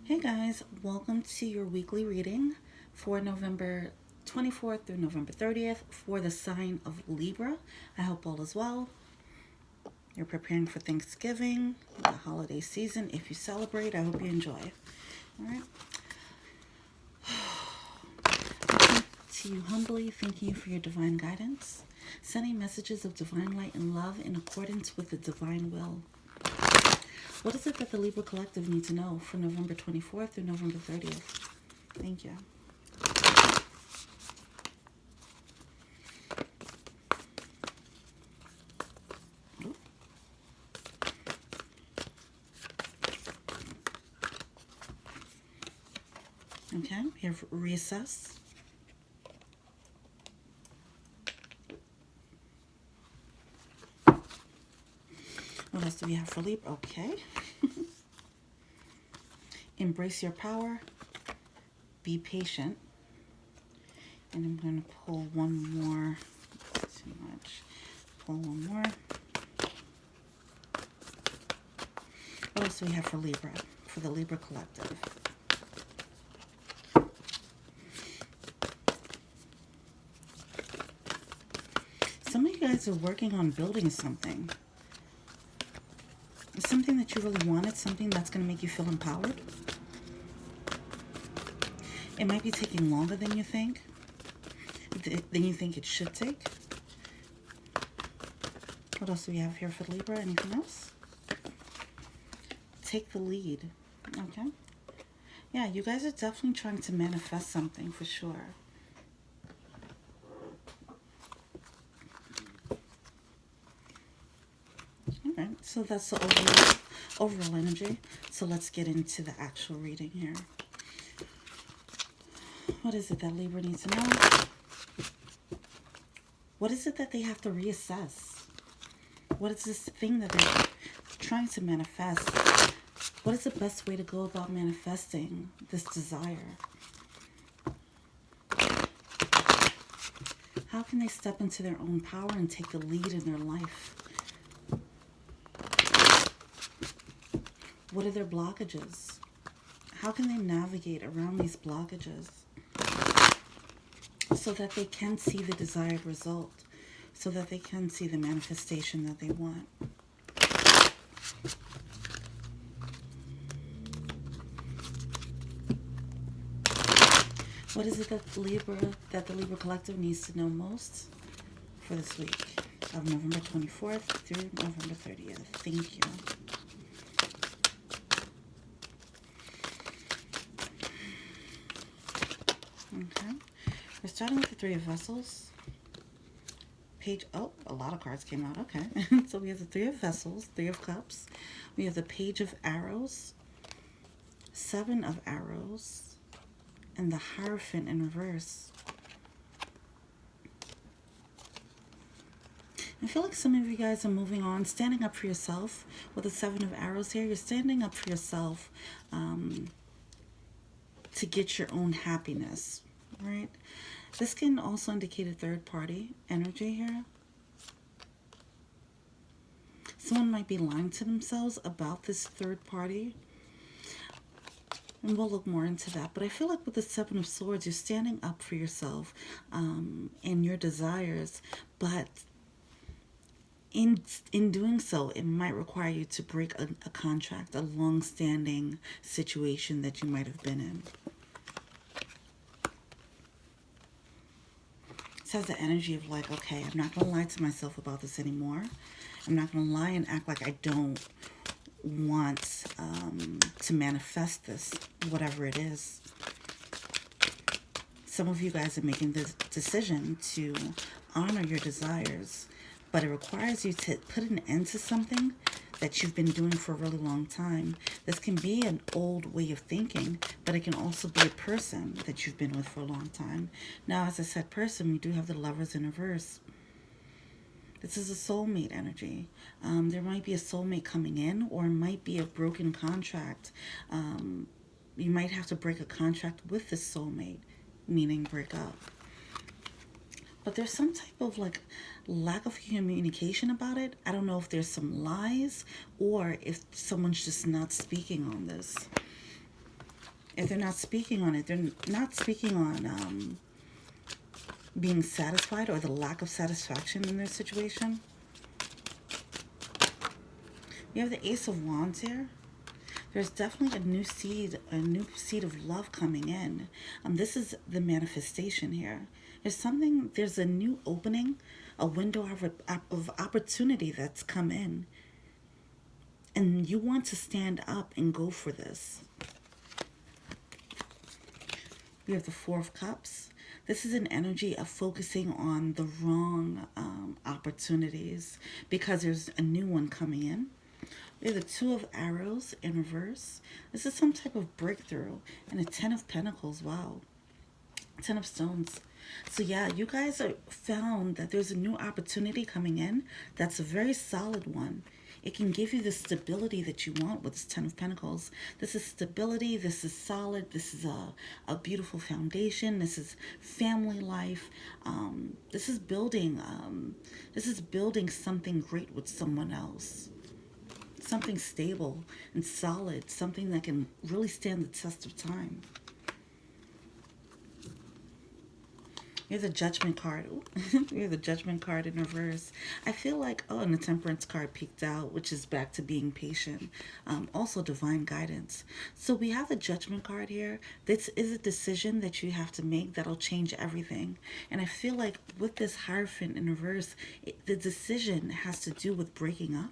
Hey guys, welcome to your weekly reading for November 24th through November 30th for the sign of Libra. I hope all is well. You're preparing for Thanksgiving, the holiday season. If you celebrate, I hope you enjoy. All right. Coming to you humbly, thanking you for your divine guidance, sending messages of divine light and love in accordance with the divine will. What is it that the Libra Collective need to know for November 24th through November 30th? Thank you. Okay, we have reassess. What else do we have for Libra? Okay. Embrace your power. Be patient. And I'm going to pull one more. Too much. Pull one more. What else do we have for Libra? For the Libra Collective. Some of you guys are working on building something. Something that you really wanted, something that's going to make you feel empowered. It might be taking longer than you think it should take. What else do we have here for Libra? Anything else? Take the lead. Okay. Yeah, you guys are definitely trying to manifest something for sure. Okay, so that's the overall energy. So let's get into the actual reading here. What is it that Libra needs to know? What is it that they have to reassess? What is this thing that they're trying to manifest? What is the best way to go about manifesting this desire? How can they step into their own power and take the lead in their life? What are their blockages? How can they navigate around these blockages so that they can see the desired result, so that they can see the manifestation that they want? What is it that the Libra Collective needs to know most for this week of November 24th through November 30th? Thank you. Okay, we're starting with the Three of Vessels. A lot of cards came out. Okay, so we have the Three of Vessels, Three of Cups. We have the Page of Arrows, Seven of Arrows, and the Hierophant in reverse. I feel like some of you guys are moving on, standing up for yourself. With the Seven of Arrows here, you're standing up for yourself to get your own happiness, right? This can also indicate a third party energy here. Someone might be lying to themselves about this third party. And we'll look more into that. But I feel like with the Seven of Swords, you're standing up for yourself and your desires. But in doing so, it might require you to break a contract, a long-standing situation that you might have been in. This has the energy of like, okay, I'm not going to lie to myself about this anymore. I'm not going to lie and act like I don't want to manifest this, whatever it is. Some of you guys are making the decision to honor your desires, but it requires you to put an end to something that you've been doing for a really long time. This can be an old way of thinking, but it can also be a person that you've been with for a long time. Now, as I said, person, we do have the Lovers in reverse. This is a soulmate energy. There might be a soulmate coming in, or it might be a broken contract. You might have to break a contract with this soulmate, meaning break up. But there's some type of like lack of communication about it. I don't know if there's some lies or if someone's just not speaking on this. If they're not speaking on it, they're not speaking on being satisfied or the lack of satisfaction in their situation. You have the Ace of Wands here. There's definitely a new seed of love coming in. This is the manifestation here. There's a new opening, a window of opportunity that's come in. And you want to stand up and go for this. We have the Four of Cups. This is an energy of focusing on the wrong opportunities because there's a new one coming in. We have the Two of Arrows in reverse. This is some type of breakthrough. And a Ten of Pentacles. Wow. Ten of Stones. So yeah, you guys are found that there's a new opportunity coming in. That's a very solid one. It can give you the stability that you want with this Ten of Pentacles. This is stability. This is solid. This is a beautiful foundation. This is family life. This is building something great with someone else. Something stable and solid. Something that can really stand the test of time. Here's the Judgment card. Here's the Judgment card in reverse. I feel like, and the Temperance card peeked out, which is back to being patient. Also divine guidance. So we have the Judgment card here. This is a decision that you have to make that'll change everything. And I feel like with this Hierophant in reverse, the decision has to do with breaking up.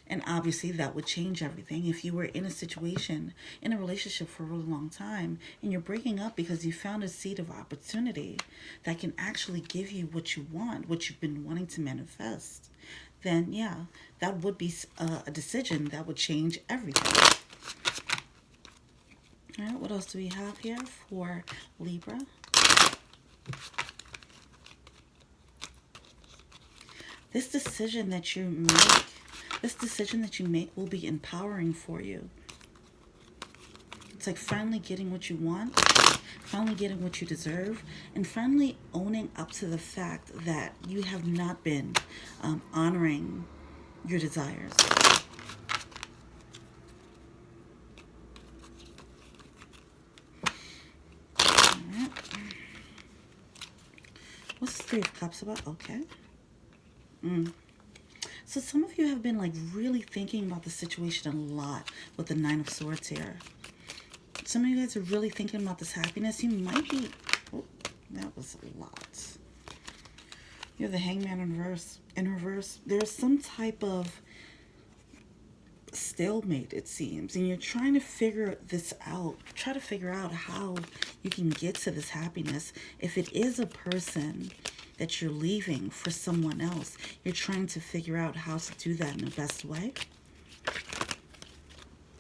And obviously that would change everything. If you were in a situation, in a relationship for a really long time, and you're breaking up because you found a seed of opportunity that can actually give you what you want, what you've been wanting to manifest, then yeah, that would be a decision that would change everything. All right, what else do we have here for Libra? This decision that you make will be empowering for you. It's like finally getting what you want, finally getting what you deserve, and finally owning up to the fact that you have not been honoring your desires. All right. What's the Three of Cups about? Okay. So some of you have been like really thinking about the situation a lot with the Nine of Swords here. Some of you guys are really thinking about this happiness. You might be, that was a lot. You have the Hangman in reverse. There's some type of stalemate, it seems, and you're trying to figure this out. Try to figure out how you can get to this happiness. If it is a person that you're leaving for someone else, you're trying to figure out how to do that in the best way.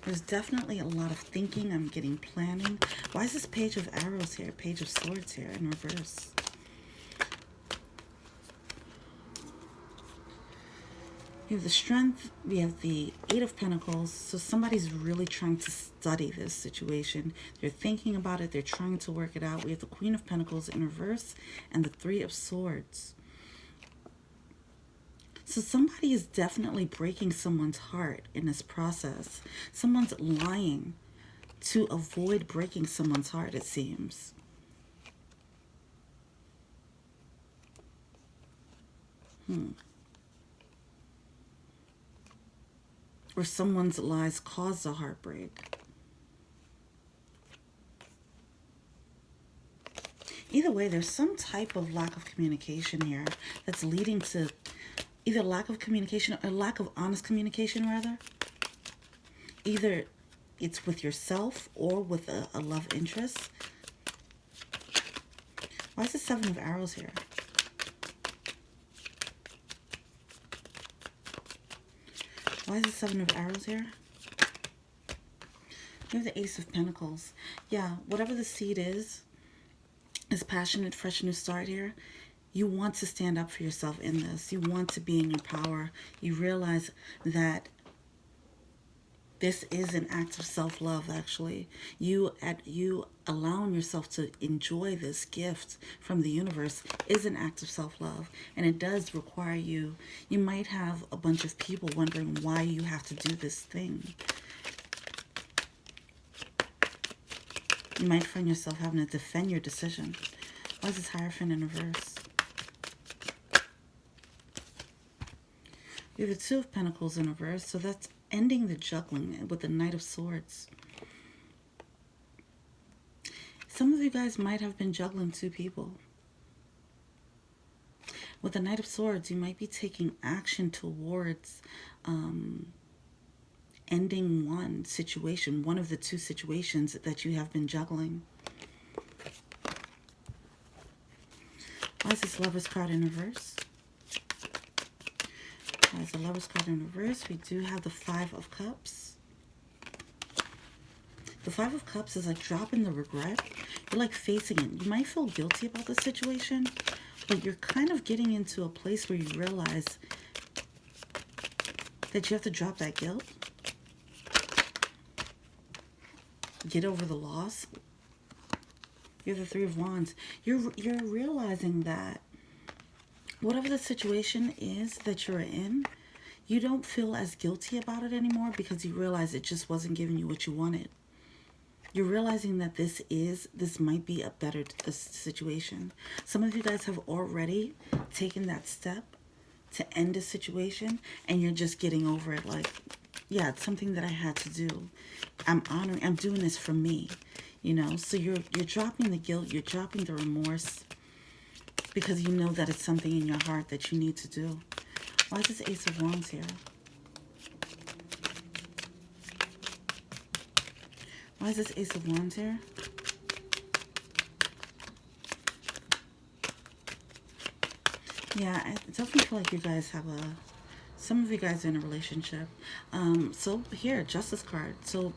There's definitely a lot of thinking. I'm getting planning. Why is this Page of Arrows here, Page of Swords here in reverse? You have the Strength, we have the Eight of Pentacles. So somebody's really trying to study this situation. They're thinking about it. They're trying to work it out. We have the Queen of Pentacles in reverse and the Three of Swords. So somebody is definitely breaking someone's heart in this process. Someone's lying to avoid breaking someone's heart, it seems. Or someone's lies caused a heartbreak. Either way, there's some type of lack of communication here that's leading to either lack of communication or lack of honest communication, rather. Either it's with yourself or with a love interest. Why is the Seven of Arrows here? Why is the Seven of Arrows here? You have the Ace of Pentacles. Yeah, whatever the seed is passionate, fresh new start here. You want to stand up for yourself in this. You want to be in your power. You realize that this is an act of self-love, actually. You allowing yourself to enjoy this gift from the universe is an act of self-love. And it does require you. You might have a bunch of people wondering why you have to do this thing. You might find yourself having to defend your decision. Why is this Hierophant in reverse? You have the Two of Pentacles in reverse, so that's ending the juggling with the Knight of Swords. Some of you guys might have been juggling two people. With the Knight of Swords, you might be taking action towards ending one situation, one of the two situations that you have been juggling. Why is this Lover's card in reverse? Why is the Lover's card in reverse? We do have the Five of Cups. The Five of Cups is like dropping the regret. You're like facing it. You might feel guilty about the situation, but you're kind of getting into a place where you realize that you have to drop that guilt. Get over the loss. You have the Three of Wands. You're realizing that whatever the situation is that you're in, you don't feel as guilty about it anymore because you realize it just wasn't giving you what you wanted. You're realizing that this might be a better situation. Some of you guys have already taken that step to end a situation, and you're just getting over it. Like, yeah, it's something that I had to do. I'm doing this for me, you know. So you're dropping the guilt, you're dropping the remorse, because you know that it's something in your heart that you need to do. Why is this Ace of Wands here? Why is this Ace of Wands here? Yeah, I definitely feel like you guys have some of you guys are in a relationship. So here, Justice card. So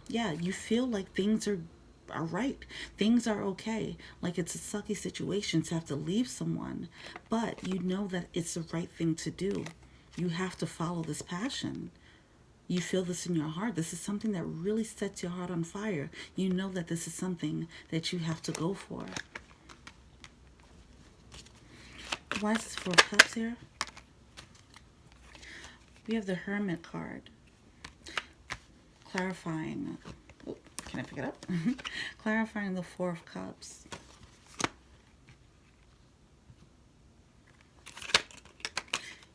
yeah, you feel like things are right. Things are okay. Like it's a sucky situation to have to leave someone, but you know that it's the right thing to do. You have to follow this passion. You feel this in your heart. This is something that really sets your heart on fire. You know that this is something that you have to go for. Why is this Four of Cups here? We have the Hermit card. Clarifying. Oh, can I pick it up? Clarifying the Four of Cups.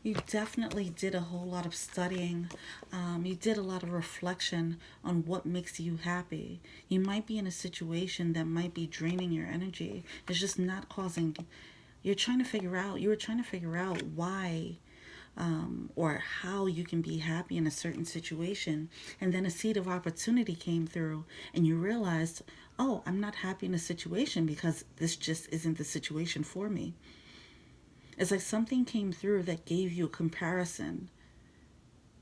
You definitely did a whole lot of studying. You did a lot of reflection on what makes you happy. You might be in a situation that might be draining your energy. It's just not causing... you were trying to figure out why or how you can be happy in a certain situation. And then a seed of opportunity came through and you realized, oh, I'm not happy in a situation because this just isn't the situation for me. It's like something came through that gave you a comparison.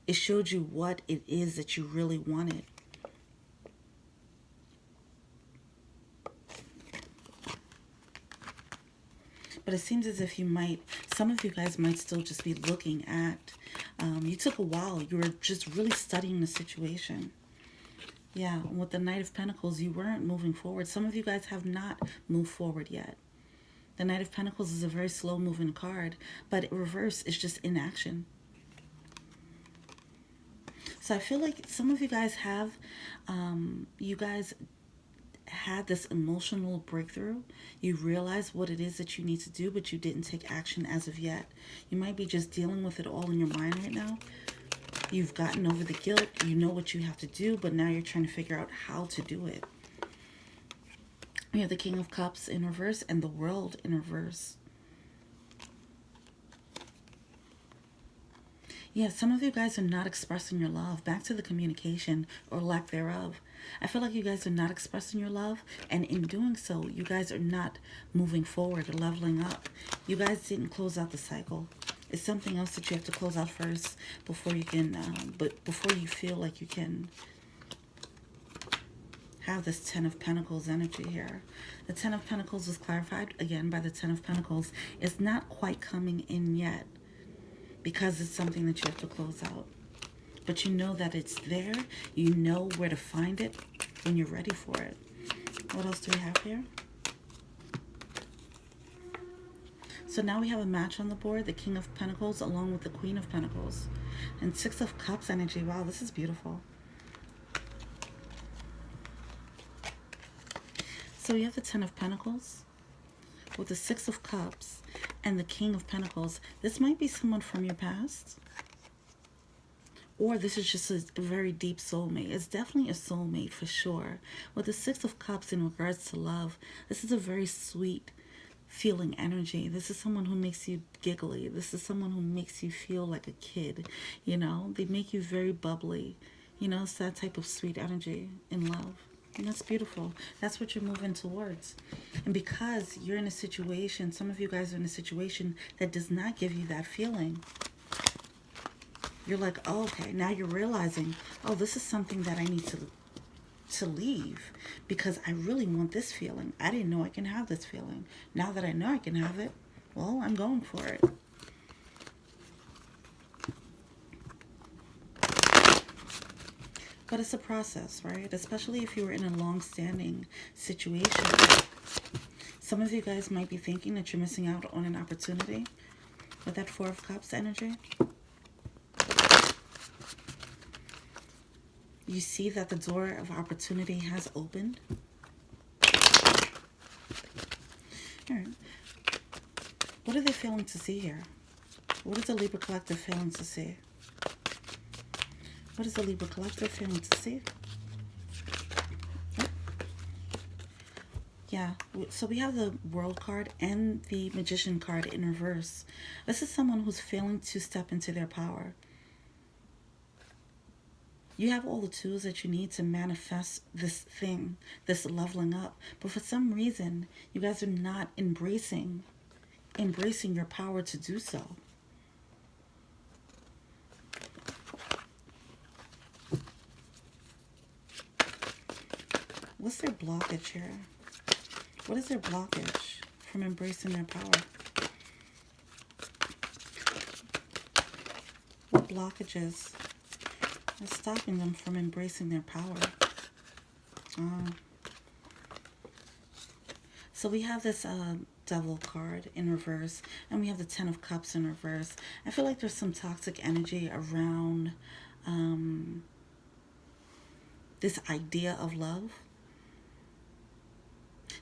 It showed you what it is that you really wanted. But it seems as if some of you guys might still just be looking at, you took a while. You were just really studying the situation. Yeah, with the Knight of Pentacles, you weren't moving forward. Some of you guys have not moved forward yet. The Knight of Pentacles is a very slow-moving card, but reverse is just inaction. So I feel like some of you guys have, had this emotional breakthrough. You realize what it is that you need to do, but you didn't take action as of yet. You might be just dealing with it all in your mind right now. You've gotten over the guilt. You know what you have to do, but now you're trying to figure out how to do it. We have the King of Cups in reverse and the World in reverse. Yeah, some of you guys are not expressing your love. Back to the communication or lack thereof. I feel like you guys are not expressing your love, and in doing so, you guys are not moving forward or leveling up. You guys didn't close out the cycle. It's something else that you have to close out first before you can, before you feel like you can have this Ten of Pentacles energy here. The Ten of Pentacles was clarified again by the Ten of Pentacles. It's not quite coming in yet because it's something that you have to close out. But you know that it's there. You know where to find it when you're ready for it. What else do we have here? So now we have a match on the board, the King of Pentacles along with the Queen of Pentacles. And Six of Cups energy. Wow, this is beautiful. So we have the Ten of Pentacles with the Six of Cups and the King of Pentacles. This might be someone from your past. Or this is just a very deep soulmate. It's definitely a soulmate for sure. With the Six of Cups in regards to love, this is a very sweet feeling energy. This is someone who makes you giggly. This is someone who makes you feel like a kid. You know, they make you very bubbly. You know, it's that type of sweet energy in love. And that's beautiful. That's what you're moving towards. And because you're in a situation, some of you guys are in a situation that does not give you that feeling. You're like, oh, okay, now you're realizing, oh, this is something that I need to leave because I really want this feeling. I didn't know I can have this feeling. Now that I know I can have it, well, I'm going for it. But it's a process, right? Especially if you were in a long-standing situation. Some of you guys might be thinking that you're missing out on an opportunity with that Four of Cups energy. You see that the door of opportunity has opened. All right. What are they failing to see here? What is the Libra Collective failing to see? What is the Libra Collective failing to see? Oh. Yeah, so we have the World card and the Magician card in reverse. This is someone who's failing to step into their power. You have all the tools that you need to manifest this thing, this leveling up. But for some reason, you guys are not embracing your power to do so. What's their blockage here? What is their blockage from embracing their power? What blockages are stopping them from embracing their power? So we have this Devil card in reverse, and we have the Ten of Cups in reverse. I feel like there's some toxic energy around this idea of love.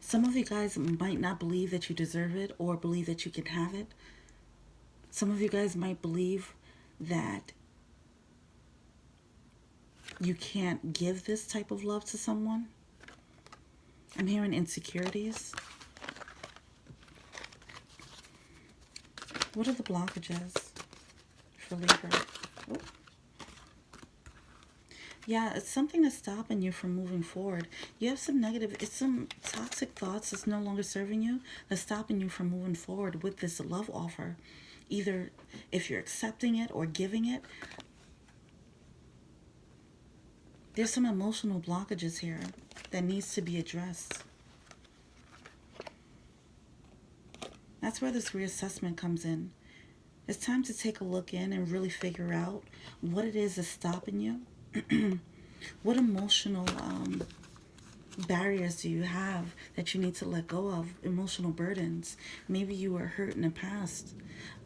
Some of you guys might not believe that you deserve it or believe that you can have it. Some of you guys might believe that you can't give this type of love to someone. I'm hearing insecurities. What are the blockages for Libra? Oh. Yeah, it's something that's stopping you from moving forward. You have some negative, it's some toxic thoughts that's no longer serving you, that's stopping you from moving forward with this love offer. Either if you're accepting it or giving it. There's some emotional blockages here that needs to be addressed. That's where this reassessment comes in. It's time to take a look in and really figure out what it is that's stopping you. What emotional barriers do you have that you need to let go of? Emotional burdens. Maybe you were hurt in the past,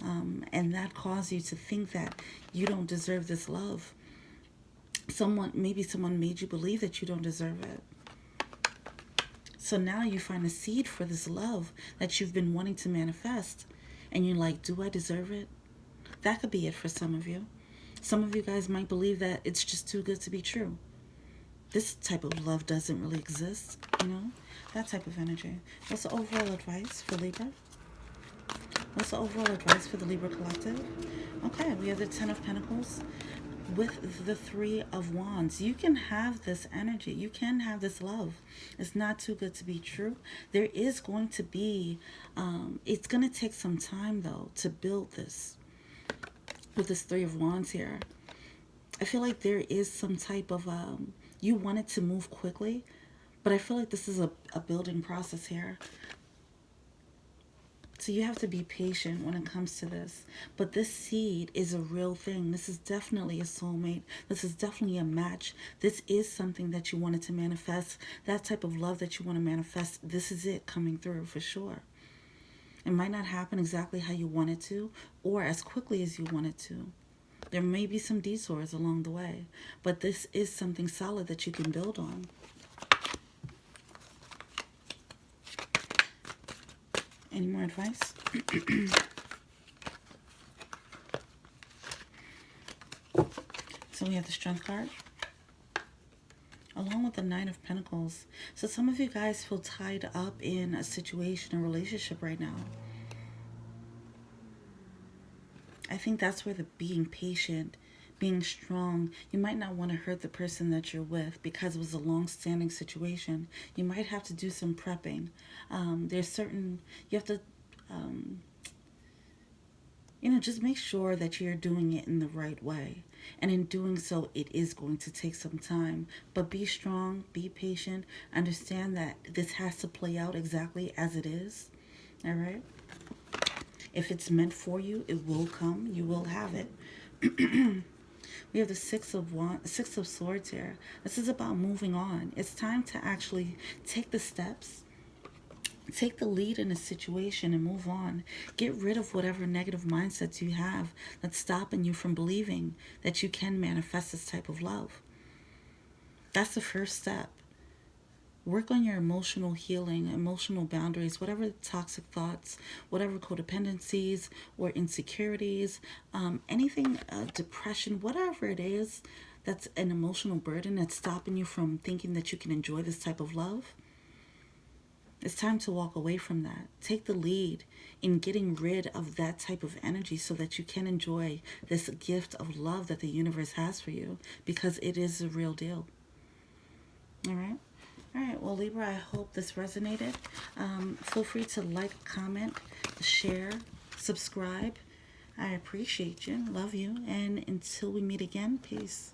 and that caused you to think that you don't deserve this love. Maybe someone made you believe that you don't deserve it. So now you find a seed for this love that you've been wanting to manifest, and you're like, do I deserve it? That could be it for some of you. Some of you guys might believe that it's just too good to be true. This type of love doesn't really exist, you know? That type of energy. What's the overall advice for Libra? What's the overall advice for the Libra Collective? Okay, we have the Ten of Pentacles with the Three of Wands. You can have this energy. You can have this love. It's not too good to be true. There is going to be, it's going to take some time, though, to build this. With this Three of Wands here, I feel like there is some type of, you want it to move quickly, but I feel like this is a building process here. So you have to be patient when it comes to this. But this seed is a real thing. This is definitely a soulmate. This is definitely a match. This is something that you wanted to manifest. That type of love that you want to manifest, this is it coming through for sure. It might not happen exactly how you want it to, or as quickly as you want it to. There may be some detours along the way, but this is something solid that you can build on. Any more advice? So we have the Strength card, along with the Nine of Pentacles. So some of you guys feel tied up in a situation, a relationship right now. I think that's where the being patient, being strong, you might not want to hurt the person that you're with because it was a long-standing situation. You might have to do some prepping. There's certain, you have to, just make sure that you're doing it in the right way. And in doing so, it is going to take some time. But be strong, be patient, understand that this has to play out exactly as it is. All right? If it's meant for you, it will come. You will have it. We have the Six of Swords here. This is about moving on. It's time to actually take the steps, take the lead in a situation and move on. Get rid of whatever negative mindsets you have that's stopping you from believing that you can manifest this type of love. That's the first step. Work on your emotional healing, emotional boundaries, whatever toxic thoughts, whatever codependencies or insecurities, anything, depression, whatever it is that's an emotional burden that's stopping you from thinking that you can enjoy this type of love. It's time to walk away from that. Take the lead in getting rid of that type of energy so that you can enjoy this gift of love that the universe has for you, because it is the real deal. All right? All right, well, Libra, I hope this resonated. Feel free to like, comment, share, subscribe. I appreciate you. Love you. And until we meet again, peace.